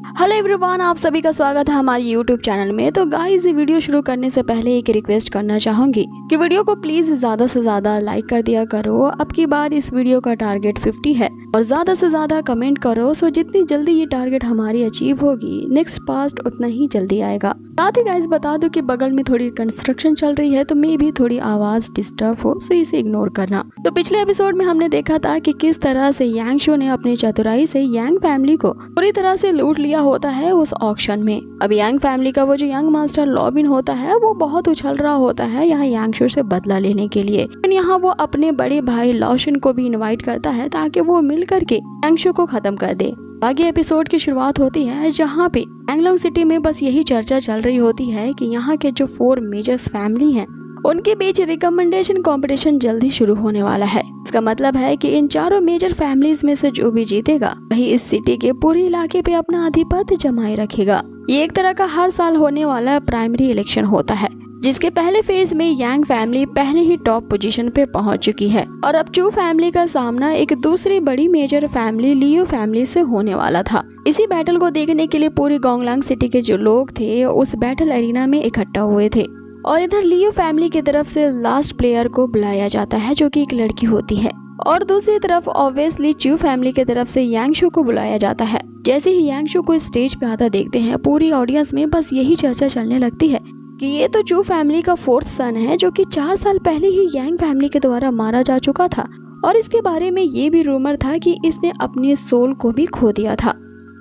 Hello everyone, आप सभी का स्वागत है हमारे यूट्यूब चैनल में। तो गाइस, ये वीडियो शुरू करने से पहले एक रिक्वेस्ट करना चाहूंगी कि वीडियो को प्लीज ज्यादा से ज्यादा लाइक कर दिया करो। अब की बार इस वीडियो का टारगेट 50 है और ज्यादा से ज्यादा कमेंट करो। सो जितनी जल्दी ये टारगेट हमारी अचीव होगी, नेक्स्ट पास्ट उतना ही जल्दी आएगा। साथ ही गाइस बता दो कि बगल में थोड़ी कंस्ट्रक्शन चल रही है, तो मे भी थोड़ी आवाज डिस्टर्ब हो, सो इसे इग्नोर करना। तो पिछले एपिसोड में हमने देखा था कि किस तरह से यांगशु ने अपनी चतुराई से यांग फैमिली को पूरी तरह से लूट लिया होता है उस ऑक्शन में। अब यांग फैमिली का वो जो यंग मास्टर लॉबिन होता है, वो बहुत उछल रहा होता है यहाँ यांगशु से बदला लेने के लिए। लेकिन यहाँ वो अपने बड़े भाई लॉशन को भी इनवाइट करता है ताकि वो मिल करके यांगशु को खत्म कर दे। आगे एपिसोड की शुरुआत होती है जहाँ पे एंगलोंग सिटी में बस यही चर्चा चल रही होती है कि यहाँ के जो 4 मेजर्स फैमिली हैं, उनके बीच रिकमेंडेशन कंपटीशन जल्दी शुरू होने वाला है। इसका मतलब है कि इन चारों मेजर फैमिलीज में से जो भी जीतेगा वही इस सिटी के पूरे इलाके पे अपना आधिपत्य जमाए रखेगा। ये एक तरह का हर साल होने वाला प्राइमरी इलेक्शन होता है, जिसके पहले फेज में यांग फैमिली पहले ही टॉप पोजीशन पे पहुंच चुकी है और अब चू फैमिली का सामना एक दूसरी बड़ी मेजर फैमिली लियो फैमिली से होने वाला था। इसी बैटल को देखने के लिए पूरी गोंगलांग सिटी के जो लोग थे उस बैटल एरिना में इकट्ठा हुए थे और इधर लियो फैमिली की तरफ से लास्ट प्लेयर को बुलाया जाता है, जो कि एक लड़की होती है, और दूसरी तरफ ऑब्वियसली चू फैमिली की तरफ से यांगशु को बुलाया जाता है। जैसे ही यांगशु को स्टेज पे आता देखते हैं, पूरी ऑडियंस में बस यही चर्चा चलने लगती है कि ये तो चू फैमिली का 4th सन है, जो कि 4 साल पहले ही यांग फैमिली के द्वारा मारा जा चुका था और इसके बारे में ये भी रूमर था कि इसने अपने सोल को भी खो दिया था।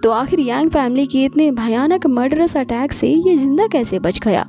तो आखिर यांग फैमिली की इतने भयानक मर्डरस अटैक से ये जिंदा कैसे बच गया?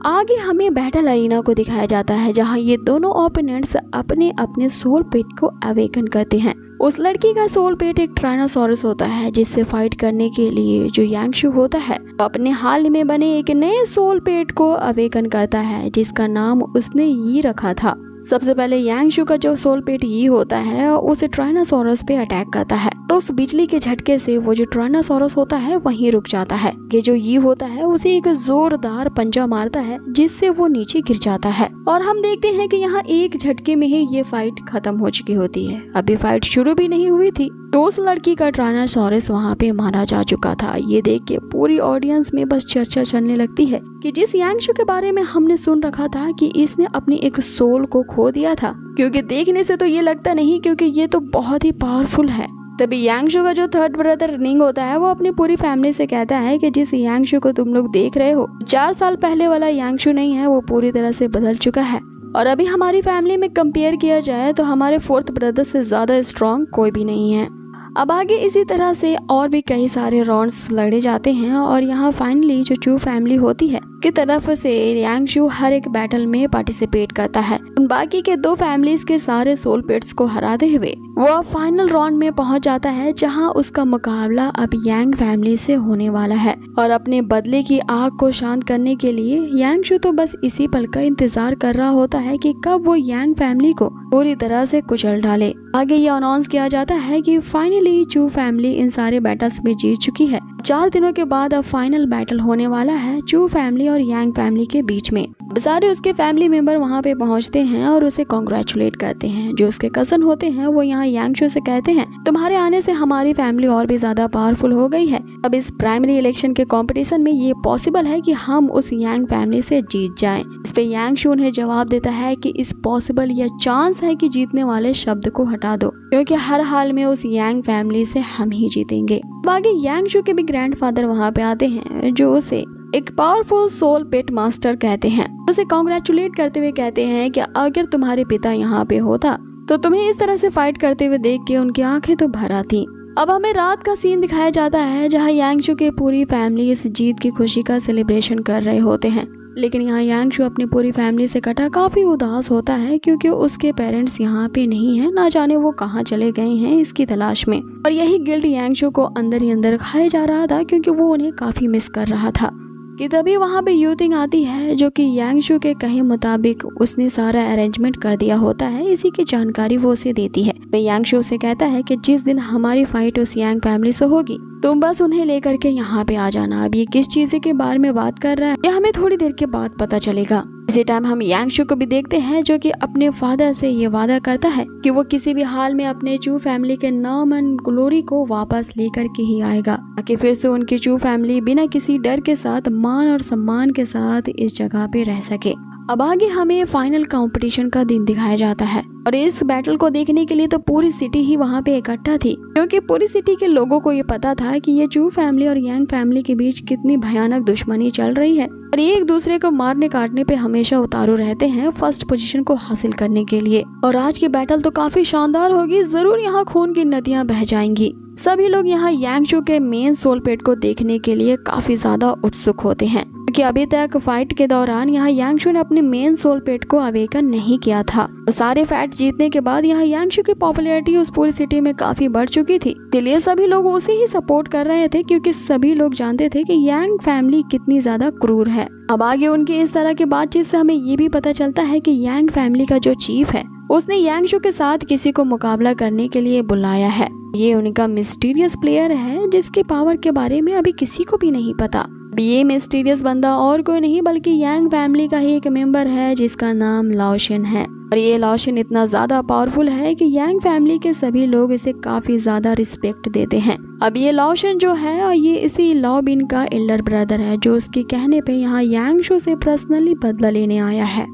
आगे हमें बैटल अरीना को दिखाया जाता है जहां ये दोनों ओपोनेंट्स अपने अपने सोल पेट को अवेकन करते हैं। उस लड़की का सोल पेट एक ट्राइनोसॉरस होता है, जिससे फाइट करने के लिए जो यांगशु होता है वो अपने हाल में बने एक नए सोल पेट को अवेकन करता है, जिसका नाम उसने यी रखा था। सबसे पहले यांगशु का जो सोल पेट यी होता है उसे ट्राइनोसॉरस पे अटैक करता है और उस बिजली के झटके से वो जो ट्राइनोसॉरस होता है वहीं रुक जाता है। ये जो यी होता है उसे एक जोरदार पंजा मारता है, जिससे वो नीचे गिर जाता है और हम देखते हैं कि यहाँ एक झटके में ही ये फाइट खत्म हो चुकी होती है। अभी फाइट शुरू भी नहीं हुई थी तो उस लड़की का ट्राइनोसॉरस वहाँ पे मारा जा चुका था। ये देख के पूरी ऑडियंस में बस चर्चा चलने लगती है कि जिस यांगशु के बारे में हमने सुन रखा था कि इसने अपनी एक सोल को खो दिया था, क्योंकि देखने से तो ये लगता नहीं, क्योंकि ये तो बहुत ही पावरफुल है। तभी यांगशु का जो 3rd ब्रदर निंग होता है वो अपनी पूरी फैमिली से कहता है कि जिस यांगशु को तुम लोग देख रहे हो 4 साल पहले वाला यांगशु नहीं है, वो पूरी तरह से बदल चुका है और अभी हमारी फैमिली में कंपेयर किया जाए तो हमारे 4th ब्रदर से ज्यादा स्ट्रॉन्ग कोई भी नहीं है। अब आगे इसी तरह से और भी कई सारे राउंड्स लड़े जाते हैं और यहाँ फाइनली जो चू फैमिली होती है की तरफ से यांगशु हर एक बैटल में पार्टिसिपेट करता है। बाकी के 2 फैमिलीज के सारे सोल पेट्स को हराते हुए वो फाइनल राउंड में पहुंच जाता है, जहां उसका मुकाबला अब यांग फैमिली से होने वाला है और अपने बदले की आग को शांत करने के लिए यांगशु तो बस इसी पल का इंतजार कर रहा होता है कि कब वो यांग फैमिली को पूरी तरह से कुचल डाले। आगे ये अनाउंस किया जाता है कि फाइनली चू फैमिली इन सारे बैटल्स में जीत चुकी है। 4 दिनों के बाद अब फाइनल बैटल होने वाला है चू फैमिली और यांग फैमिली के बीच में। सारे उसके फैमिली मेंबर वहां पे पहुंचते हैं और उसे कॉन्ग्रेचुलेट करते हैं। जो उसके कजन होते हैं वो यहाँ यांगशु से कहते हैं, तुम्हारे आने से हमारी फैमिली और भी ज्यादा पावरफुल हो गई है। अब इस प्राइमरी इलेक्शन के कंपटीशन में ये पॉसिबल है कि हम उस यांग फैमिली से जीत जाएं। इस पे यांगशु उन्हें जवाब देता है कि इस पॉसिबल या चांस है कि जीतने वाले शब्द को हटा दो, क्योंकि हर हाल में उस यांग फैमिली से हम ही जीतेंगे। आगे यांगशु के भी ग्रैंडफादर वहाँ पे आते हैं, जो उसे एक पावरफुल सोल पेट मास्टर कहते हैं। उसे कॉन्ग्रेचुलेट करते हुए कहते हैं कि अगर तुम्हारे पिता यहाँ पे होता तो तुम्हें इस तरह से फाइट करते हुए देख के उनकी आंखें तो भर आती। अब हमें रात का सीन दिखाया जाता है जहाँ यांगशु की पूरी फैमिली इस जीत की खुशी का सेलिब्रेशन कर रहे होते हैं, लेकिन यहाँ यांगशु अपनी पूरी फैमिली से कटा काफी उदास होता है, क्योंकि उसके पेरेंट्स यहाँ पे नहीं है, ना जाने वो कहाँ चले गए हैं इसकी तलाश में। और यही गिल्ट यांगशु को अंदर ही अंदर खाया जा रहा था, क्योंकि वो उन्हें काफी मिस कर रहा था। कि तभी वहाँ पे यूथिंग आती है, जो कि यांगशु के कहे मुताबिक उसने सारा अरेंजमेंट कर दिया होता है। इसी की जानकारी वो उसे देती है। वह यांगशु से कहता है कि जिस दिन हमारी फाइट उस यांग फैमिली से होगी तुम बस उन्हें लेकर के यहाँ पे आ जाना। अब ये किस चीज के बारे में बात कर रहा है ये हमें थोड़ी देर के बाद पता चलेगा। इसी टाइम हम यांगशु को भी देखते हैं जो कि अपने फादर से ये वादा करता है कि वो किसी भी हाल में अपने चू फैमिली के नाम एंड ग्लोरी को वापस लेकर के ही आएगा, ताकि फिर से उनकी चू फैमिली बिना किसी डर के साथ मान और सम्मान के साथ इस जगह पे रह सके। अब आगे हमें फाइनल कंपटीशन का दिन दिखाया जाता है और इस बैटल को देखने के लिए तो पूरी सिटी ही वहाँ पे इकट्ठा थी, क्योंकि पूरी सिटी के लोगों को ये पता था कि ये चू फैमिली और यांग फैमिली के बीच कितनी भयानक दुश्मनी चल रही है और ये एक दूसरे को मारने काटने पे हमेशा उतारू रहते हैं फर्स्ट पोजीशन को हासिल करने के लिए। और आज की बैटल तो काफी शानदार होगी, जरूर यहाँ खून की नदियाँ बह जाएंगी। सभी लोग यहाँ यांगशु के मेन सोल पेट को देखने के लिए काफी ज्यादा उत्सुक होते हैं, क्योंकि अभी तक फाइट के दौरान यहाँ यांगशु ने अपने मेन सोल पेट को अवेकन नहीं किया था। तो सारे फाइट जीतने के बाद यहाँ यांगशु की पॉपुलैरिटी उस पूरी सिटी में काफी बढ़ चुकी थी, इसलिए सभी लोग उसे ही सपोर्ट कर रहे थे, क्योंकि सभी लोग जानते थे कि यांग फैमिली कितनी ज्यादा क्रूर है। अब आगे उनकी इस तरह की बातचीत से हमें ये भी पता चलता है कि यांग फैमिली का जो चीफ है उसने यांगशु के साथ किसी को मुकाबला करने के लिए बुलाया है। ये उनका मिस्टीरियस प्लेयर है जिसके पावर के बारे में अभी किसी को भी नहीं पता। ये मिस्टीरियस बंदा और कोई नहीं बल्कि यांग फैमिली का ही एक मेंबर है जिसका नाम लाओशिन है। और ये लाओशिन इतना ज्यादा पावरफुल है कि यांग फैमिली के सभी लोग इसे काफी ज्यादा रिस्पेक्ट देते हैं। अब ये लाओशिन जो है और ये इसी लाओ बिन का एल्डर ब्रदर है, जो उसके कहने पे यहाँ यांगशु से पर्सनली बदला लेने आया है।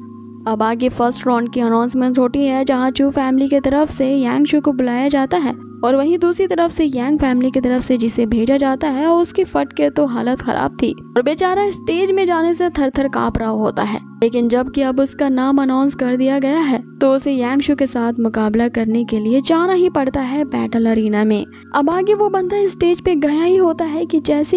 अब आगे फर्स्ट राउंड की अनाउंसमेंट होती है, जहाँ चू फैमिली की तरफ से यांगशु को बुलाया जाता है और वहीं दूसरी तरफ से यांग फैमिली की तरफ से जिसे भेजा जाता है उसकी फट के तो हालत खराब थी और बेचारा स्टेज में जाने से थर थर कांप रहा होता है। लेकिन जबकि अब उसका नाम अनाउंस कर दिया गया है तो उसे यांगशु के साथ मुकाबला करने के लिए जाना ही पड़ता है बैटल अरीना में। अब आगे वो बंदा स्टेज पे गया ही होता है कि जैसे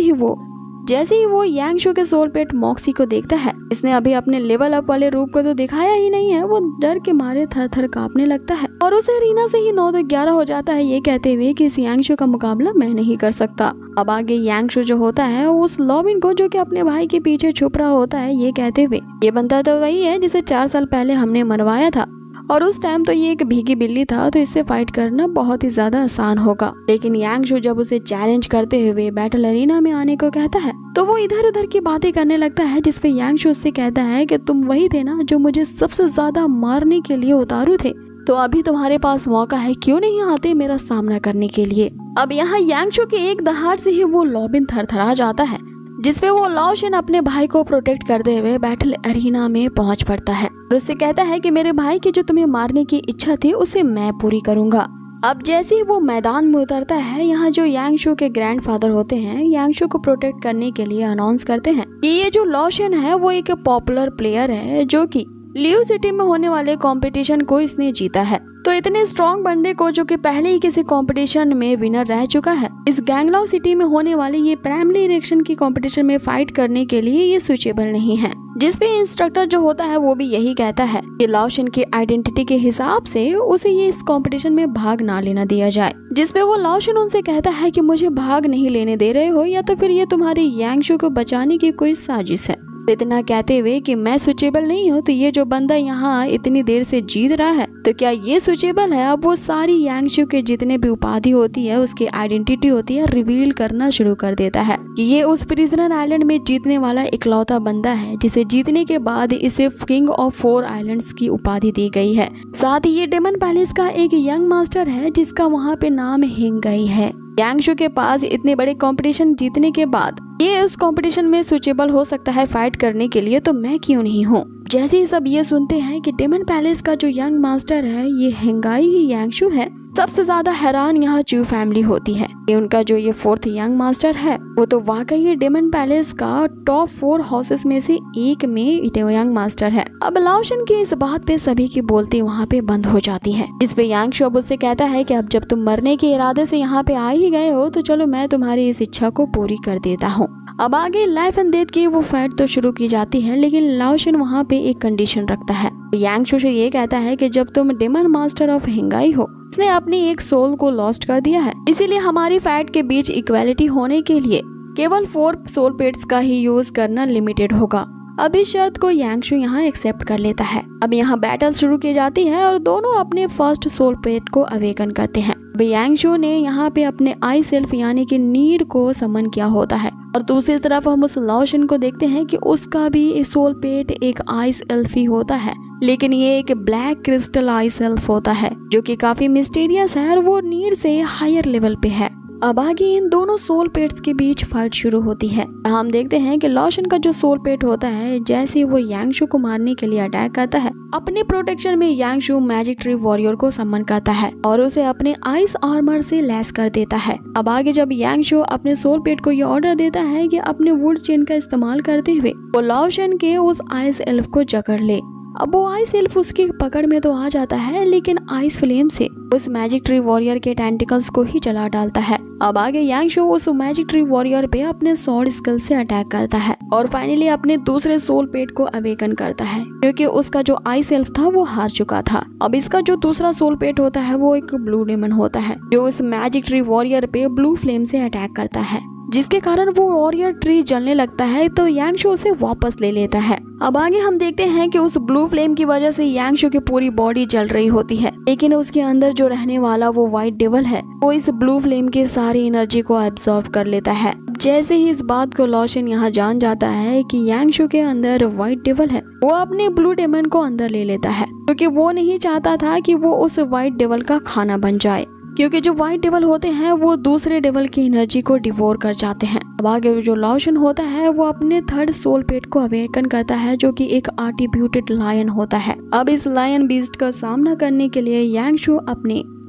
ही वो यांगशु के सोल पेट मॉक्सी को देखता है, इसने अभी अपने लेवल अप वाले रूप को तो दिखाया ही नहीं है, वो डर के मारे थर थर कांपने लगता है और उसे अरीना से ही 9-11 हो जाता है, ये कहते हुए कि इस यांगशु का मुकाबला मैं नहीं कर सकता। अब आगे यांगशु जो होता है उस लॉबिन को, जो कि अपने भाई के पीछे छुप रहा होता है, ये कहते हुए ये बंदा तो वही है जिसे 4 साल पहले हमने मरवाया था और उस टाइम तो ये एक भीगी बिल्ली था, तो इससे फाइट करना बहुत ही ज्यादा आसान होगा। लेकिन यांगशु जब उसे चैलेंज करते हुए बैटल अरीना में आने को कहता है तो वो इधर उधर की बातें करने लगता है, जिसपे यांगशु उससे कहता है कि तुम वही थे ना जो मुझे सबसे ज्यादा मारने के लिए उतारू थे, तो अभी तुम्हारे पास मौका है, क्यों नहीं आते मेरा सामना करने के लिए। अब यहाँ यांगशु के एक दहाड़ से ही वो लॉबिन थरथरा जाता है, जिसपे वो लाओशिन अपने भाई को प्रोटेक्ट करते हुए बैटल अरीना में पहुंच पड़ता है और उससे कहता है कि मेरे भाई की जो तुम्हें मारने की इच्छा थी उसे मैं पूरी करूंगा। अब जैसे ही वो मैदान में उतरता है, यहाँ जो यांगशु के ग्रैंडफादर होते हैं यांगशु को प्रोटेक्ट करने के लिए अनाउंस करते हैं कि ये जो लाओशिन है वो एक पॉपुलर प्लेयर है, जो कि लियो सिटी में होने वाले कंपटीशन को इसने जीता है। तो इतने स्ट्रॉन्ग बंदे को, जो कि पहले ही किसी कंपटीशन में विनर रह चुका है, इस गैंगलॉन्ग सिटी में होने वाले ये प्राइमरी इलेक्शन की कंपटीशन में फाइट करने के लिए ये सुटेबल नहीं है। जिसपे इंस्ट्रक्टर जो होता है वो भी यही कहता है कि लाओशिन की आइडेंटिटी के हिसाब से उसे ये इस कंपटीशन में भाग ना लेना दिया जाए। जिसपे वो लाओशिन उनसे कहता है कि मुझे भाग नहीं लेने दे रहे हो या तो फिर ये तुम्हारे यांगशु को बचाने की कोई साजिश है। इतना कहते हुए कि मैं सुटेबल नहीं हूँ, तो ये जो बंदा यहाँ इतनी देर से जीत रहा है तो क्या ये सुटेबल है। अब वो सारी यांगशु के जितने भी उपाधि होती है, उसकी आइडेंटिटी होती है, रिवील करना शुरू कर देता है कि ये उस प्रिजनर आइलैंड में जीतने वाला इकलौता बंदा है जिसे जीतने के बाद इसे किंग ऑफ 4 आइलैंड्स की उपाधि दी गई है। साथ ही ये डेमन पैलेस का एक यंग मास्टर है जिसका वहाँ पे नाम हिंगाई है। यांगशु के पास इतने बड़े कंपटीशन जीतने के बाद ये उस कंपटीशन में सुटेबल हो सकता है फाइट करने के लिए, तो मैं क्यों नहीं हूँ। जैसे ही सब ये सुनते हैं कि डेमन पैलेस का जो यंग मास्टर है ये हिंगाई ही यांगशु है, सबसे ज्यादा हैरान यहाँ चू फैमिली होती है। ये उनका जो ये 4th यंग मास्टर है वो तो वाकई डेमन पैलेस का टॉप 4 हाउसेस में से एक में यंग मास्टर है। अब लाओशिन की इस बात पे सभी की बोलती वहाँ पे बंद हो जाती है। इस पे यांगशु अब उससे कहता है कि अब जब तुम मरने के इरादे से यहाँ पे आ ही गए हो तो चलो मैं तुम्हारी इस इच्छा को पूरी कर देता हूँ। अब आगे लाइफ एंड डेथ की वो फाइट तो शुरू की जाती है, लेकिन लाओशिन वहाँ पे एक कंडीशन रखता है। यांगशु से ये कहता है कि जब तुम डेमन मास्टर ऑफ हिंगाई हो, उसने अपनी एक सोल को लॉस्ट कर दिया है, इसीलिए हमारी फाइट के बीच इक्वालिटी होने के लिए केवल 4 सोल पेट्स का ही यूज करना लिमिटेड होगा। अब इस शर्त को यांगशु यहाँ एक्सेप्ट कर लेता है। अब यहाँ बैटल शुरू की जाती है और दोनों अपने फर्स्ट सोल पेट को अवेकन करते हैं। अब यांगशु ने यहाँ पे अपने आई सेल्फ यानी कि नीड को समन किया होता है और दूसरी तरफ हम उस लॉशन को देखते हैं कि उसका भी सोल पेट एक आई सेल्फ ही होता है, लेकिन ये एक ब्लैक क्रिस्टल आई सेल्फ होता है जो कि काफी मिस्टीरियस है और वो नीड से हायर लेवल पे है। अब आगे इन दोनों सोल पेट्स के बीच फाइट शुरू होती है। हम देखते हैं कि लॉशन का जो सोल पेट होता है जैसे वो यांगशु को मारने के लिए अटैक करता है, अपने प्रोटेक्शन में यांगशु मैजिक ट्री वॉरियर को समन करता है और उसे अपने आइस आर्मर से लैस कर देता है। अब आगे जब यांगशु अपने सोल पेट को ये ऑर्डर देता है कि अपने वुड चेन का इस्तेमाल करते हुए वो लॉशन के उस आइस एल्फ को जकड़ ले। अब वो आइस एल्फ उसकी पकड़ में तो आ जाता है, लेकिन आइस फ्लेम से उस मैजिक ट्री वॉरियर के टेंटिकल्स को ही जला डालता है। अब आगे यांगशु उस मैजिक ट्री वॉरियर पे अपने स्वॉर्ड स्किल से अटैक करता है और फाइनली अपने दूसरे सोल पेट को अवेकन करता है, क्योंकि उसका जो आइस एल्फ था वो हार चुका था। अब इसका जो दूसरा सोल पेट होता है वो एक ब्लू डेमन होता है जो उस मैजिक ट्री वॉरियर पे ब्लू फ्लेम से अटैक करता है, जिसके कारण वो वॉरियर ट्री जलने लगता है, तो यांगशु उसे वापस ले लेता है। अब आगे हम देखते हैं कि उस ब्लू फ्लेम की वजह से यांगशु की पूरी बॉडी जल रही होती है, लेकिन उसके अंदर जो रहने वाला वो व्हाइट डेविल है वो इस ब्लू फ्लेम के सारी एनर्जी को एब्जॉर्ब कर लेता है। जैसे ही इस बात को लॉशन यहाँ जान जाता है कि यांगशु के अंदर व्हाइट डेविल है, वो अपने ब्लू डेमन को अंदर ले लेता है, क्योंकि वो नहीं चाहता था कि वो उस व्हाइट डेविल का खाना बन जाए, क्योंकि जो व्हाइट डेविल होते हैं वो दूसरे डेविल की एनर्जी को डिवोर कर जाते हैं। अब आगे जो लॉशन होता है वो अपने थर्ड सोल पेट को अवेकन करता है जो कि एक आर्टिब्यूटेड लायन होता है। अब इस लायन बीस्ट का सामना करने के लिए यांगशु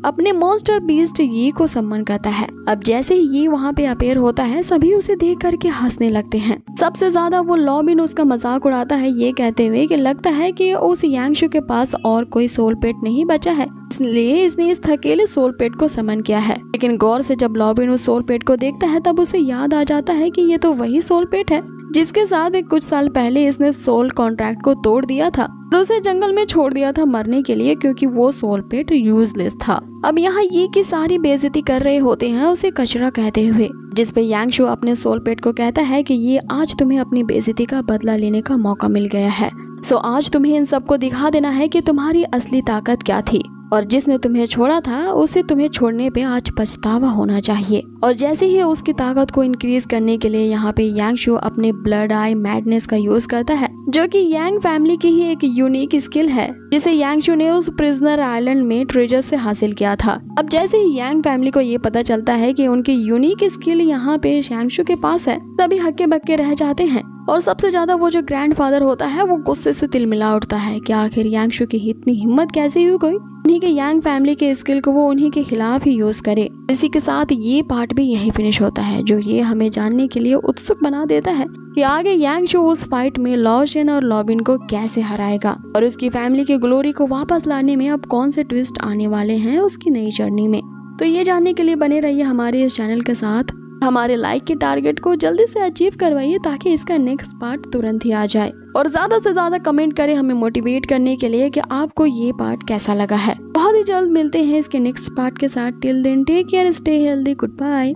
अपने मॉन्स्टर बीस्ट यी को सम्मन करता है। अब जैसे ही ये वहाँ पे अपेयर होता है सभी उसे देख करके हंसने लगते हैं। सबसे ज्यादा वो लॉबिन उसका मजाक उड़ाता है ये कहते हुए कि लगता है कि उस यांगशु के पास और कोई सोल पेट नहीं बचा है, इसलिए इसने इस थकेले सोल पेट को समन किया है। लेकिन गौर से जब लॉबिन उस सोल पेट को देखता है तब उसे याद आ जाता है कि ये तो वही सोल पेट है जिसके साथ कुछ साल पहले इसने सोल कॉन्ट्रैक्ट को तोड़ दिया था और उसे जंगल में छोड़ दिया था मरने के लिए, क्योंकि वो सोल पेट यूजलेस था। अब यहाँ ये की सारी बेइज्जती कर रहे होते हैं उसे कचरा कहते हुए, जिस पे यांगशु अपने सोल पेट को कहता है कि ये आज तुम्हें अपनी बेइज्जती का बदला लेने का मौका मिल गया है। सो आज तुम्हें इन सबको दिखा देना है कि तुम्हारी असली ताकत क्या थी, और जिसने तुम्हें छोड़ा था उसे तुम्हें छोड़ने पे आज पछतावा होना चाहिए। और जैसे ही उसकी ताकत को इंक्रीज करने के लिए यहाँ पे यांगशु अपने ब्लड आई मैडनेस का यूज करता है, जो कि यांग फैमिली की ही एक यूनिक स्किल है जिसे यांगशु ने उस प्रिजनर आइलैंड में ट्रेजर से हासिल किया था। अब जैसे ही यांग फैमिली को ये पता चलता है कि उनकी यूनिक स्किल यहाँ पे यांगशु के पास है, तभी हक्के बक्के रह जाते हैं। और सबसे ज्यादा वो जो ग्रैंडफादर होता है वो गुस्से से तिलमिला उठता है कि आखिर यांगशु की इतनी हिम्मत कैसे हुई कोई उन्हीं के यांग फैमिली के स्किल को वो उन्हीं के खिलाफ ही यूज करे। इसी के साथ ये पार्ट भी यही फिनिश होता है, जो ये हमें जानने के लिए उत्सुक बना देता है कि आगे यांगशु उस फाइट में लॉशन और लॉबिन को कैसे हराएगा और उसकी फैमिली की ग्लोरी को वापस लाने में अब कौन से ट्विस्ट आने वाले हैं उसकी नई जर्नी में। तो ये जानने के लिए बने रहिए हमारे इस चैनल के साथ। हमारे लाइक के टारगेट को जल्दी से अचीव करवाइए ताकि इसका नेक्स्ट पार्ट तुरंत ही आ जाए, और ज्यादा से ज्यादा कमेंट करें हमें मोटिवेट करने के लिए कि आपको ये पार्ट कैसा लगा है। बहुत ही जल्द मिलते हैं इसके नेक्स्ट पार्ट के साथ। Till then take care, stay healthy, good bye.